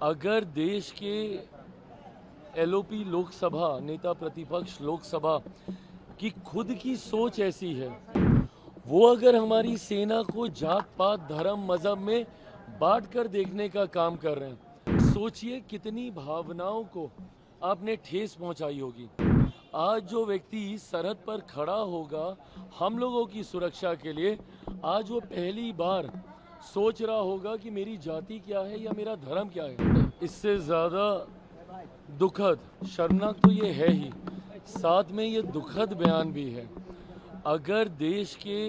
अगर देश के एलओपी लोकसभा नेता प्रतिपक्ष लोकसभा की खुद की सोच ऐसी है, वो अगर हमारी सेना को जात पात धर्म मजहब में बांट कर देखने का काम कर रहे हैं, सोचिए कितनी भावनाओं को आपने ठेस पहुंचाई होगी। आज जो व्यक्ति सरहद पर खड़ा होगा हम लोगों की सुरक्षा के लिए, आज वो पहली बार सोच रहा होगा कि मेरी जाति क्या है या मेरा धर्म क्या है। इससे ज़्यादा दुखद, शर्मनाक तो ये है ही, साथ में ये दुखद बयान भी है। अगर देश के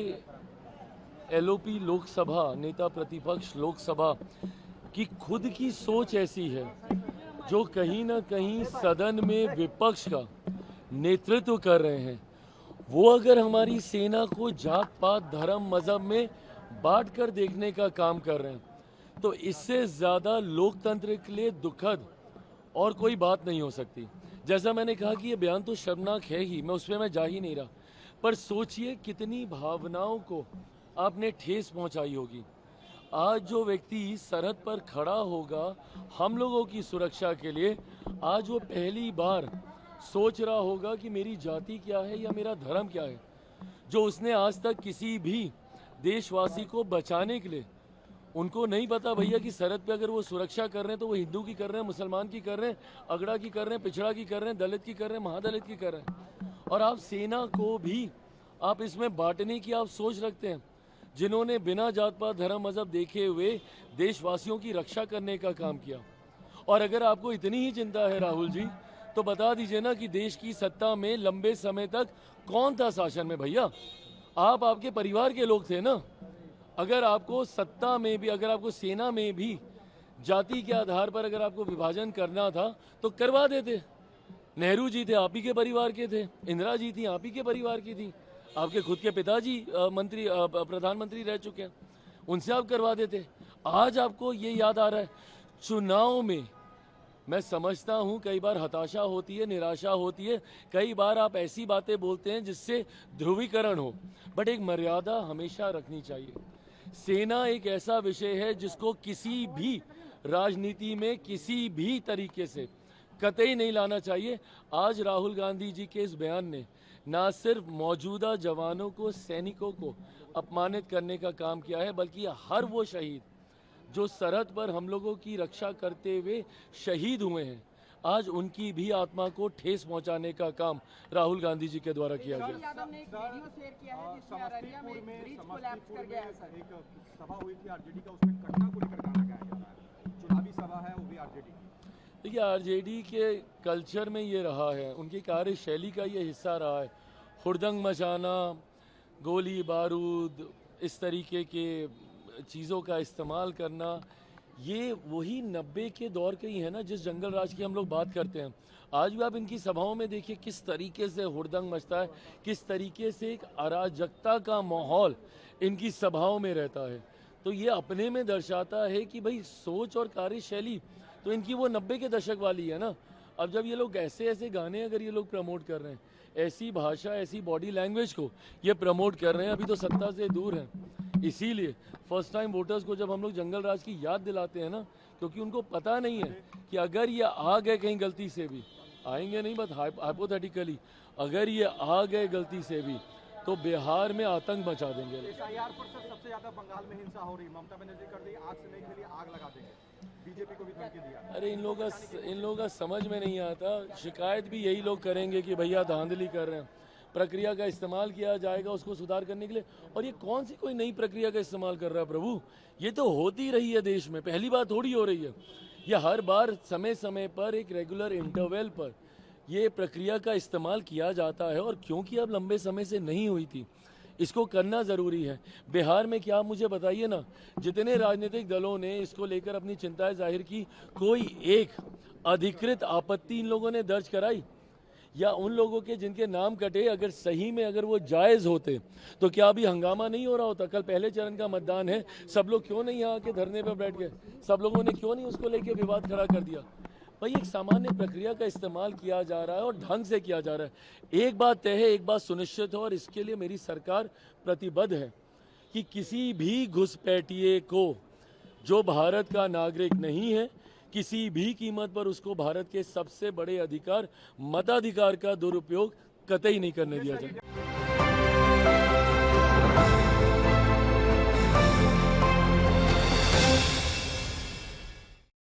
एलओपी लोकसभा नेता प्रतिपक्ष लोकसभा की खुद की सोच ऐसी है, जो कहीं ना कहीं सदन में विपक्ष का नेतृत्व कर रहे हैं, वो अगर हमारी सेना को जात पात धर्म मजहब में बांट कर देखने का काम कर रहे हैं, तो इससे ज़्यादा लोकतंत्र के लिए दुखद और कोई बात नहीं हो सकती। जैसा मैंने कहा कि ये बयान तो शर्मनाक है ही, मैं उस पर मैं जा ही नहीं रहा, पर सोचिए कितनी भावनाओं को आपने ठेस पहुंचाई होगी। आज जो व्यक्ति सरहद पर खड़ा होगा हम लोगों की सुरक्षा के लिए, आज वो पहली बार सोच रहा होगा कि मेरी जाति क्या है या मेरा धर्म क्या है, जो उसने आज तक किसी भी देशवासी को बचाने के लिए, उनको नहीं पता भैया कि सरहद पे अगर वो सुरक्षा कर रहे हैं तो वो हिंदू की कर रहे हैं, मुसलमान की कर रहे हैं, अगड़ा की कर रहे हैं, पिछड़ा की कर रहे हैं, दलित की कर रहे हैं, महादलित की कर रहे हैं। और आप सेना को भी आप इसमें बांटने की आप सोच रखते हैं, जिन्होंने बिना जात पात धर्म मजहब देखे हुए देशवासियों की रक्षा करने का काम किया। और अगर आपको इतनी ही चिंता है राहुल जी, तो बता दीजिए ना कि देश की सत्ता में लंबे समय तक कौन था शासन में भैया? आप, आपके परिवार के लोग थे ना। अगर आपको सत्ता में भी, अगर आपको सेना में भी जाति के आधार पर अगर आपको विभाजन करना था तो करवा देते। नेहरू जी थे, आप ही के परिवार के थे, इंदिरा जी थी, आप ही के परिवार की थी, आपके खुद के पिताजी मंत्री प्रधानमंत्री रह चुके हैं, उनसे आप करवा देते। आज आपको ये याद आ रहा है। चुनाव में मैं समझता हूँ कई बार हताशा होती है, निराशा होती है, कई बार आप ऐसी बातें बोलते हैं जिससे ध्रुवीकरण हो, बट एक मर्यादा हमेशा रखनी चाहिए। सेना एक ऐसा विषय है जिसको किसी भी राजनीति में किसी भी तरीके से कतई नहीं लाना चाहिए। आज राहुल गांधी जी के इस बयान ने ना सिर्फ मौजूदा जवानों को, सैनिकों को अपमानित करने का काम किया है, बल्कि हर वो शहीद जो सरहद पर हम लोगों की रक्षा करते हुए शहीद हुए हैं, आज उनकी भी आत्मा को ठेस पहुंचाने का काम राहुल गांधी जी के द्वारा किया गया। यादव ने एक वीडियो शेयर किया है जिसमें अररिया में एक ब्रिज कोलैप्स कर गया है सर। एक सभा हुई थी आरजेडी का, उसमें घटना को लेकर गाना गाया जा रहा है। चुनावी सभा है, वो भी आरजेडी की। देखिए, आरजेडी के कल्चर में ये रहा है, उनकी कार्यशैली का ये हिस्सा रहा है, हुड़दंग मचाना, गोली बारूद, इस तरीके के चीज़ों का इस्तेमाल करना। ये वही 90 के दौर के ही है ना, जिस जंगल राज की हम लोग बात करते हैं। आज भी आप इनकी सभाओं में देखिए किस तरीके से हुड़दंग मचता है, किस तरीके से एक अराजकता का माहौल इनकी सभाओं में रहता है। तो ये अपने में दर्शाता है कि भाई सोच और कार्यशैली तो इनकी वो 90 के दशक वाली है ना। अब जब ये लोग ऐसे ऐसे गाने अगर ये लोग प्रमोट कर रहे हैं, ऐसी भाषा, ऐसी बॉडी लैंग्वेज को ये प्रमोट कर रहे हैं, अभी तो सत्ता से दूर हैं। इसीलिए फर्स्ट टाइम वोटर्स को जब हम लोग जंगल राज की याद दिलाते हैं ना, क्योंकि उनको पता नहीं है कि अगर ये आ गए कहीं गलती से भी, आएंगे नहीं बट हाइपोथेटिकली, अगर ये आ गए गलती से भी तो बिहार में आतंक मचा देंगे। एसआईआर पर सर सबसे ज्यादा बंगाल में हिंसा हो रही, ममता बनर्जी कर दी आग से नहीं खेली, आग लगा देंगे, बीजेपी को भी धमकी दिया। अरे इन लोगों का समझ में नहीं आता। शिकायत भी यही लोग करेंगे कि भैया धांधली कर रहे हैं, प्रक्रिया का इस्तेमाल किया जाएगा उसको सुधार करने के लिए। और ये कौन सी कोई नई प्रक्रिया का इस्तेमाल कर रहा है प्रभु? ये तो होती रही है देश में, पहली बार थोड़ी हो रही है। ये हर बार समय समय पर एक रेगुलर इंटरवल पर ये प्रक्रिया का इस्तेमाल किया जाता है, और क्योंकि अब लंबे समय से नहीं हुई थी, इसको करना ज़रूरी है। बिहार में क्या, मुझे बताइए ना, जितने राजनीतिक दलों ने इसको लेकर अपनी चिंताएं जाहिर की, कोई एक अधिकृत आपत्ति इन लोगों ने दर्ज कराई? या उन लोगों के जिनके नाम कटे, अगर सही में अगर वो जायज़ होते तो क्या अभी हंगामा नहीं हो रहा होता? कल पहले चरण का मतदान है, सब लोग क्यों नहीं यहाँ के धरने पर बैठ गए? सब लोगों ने क्यों नहीं उसको लेके विवाद खड़ा कर दिया? भाई एक सामान्य प्रक्रिया का इस्तेमाल किया जा रहा है और ढंग से किया जा रहा है। एक बात तय है, एक बात सुनिश्चित है, और इसके लिए मेरी सरकार प्रतिबद्ध है कि किसी भी घुसपैठिए को, जो भारत का नागरिक नहीं है, किसी भी कीमत पर उसको भारत के सबसे बड़े अधिकार मताधिकार का दुरुपयोग कतई नहीं करने दिया जाए।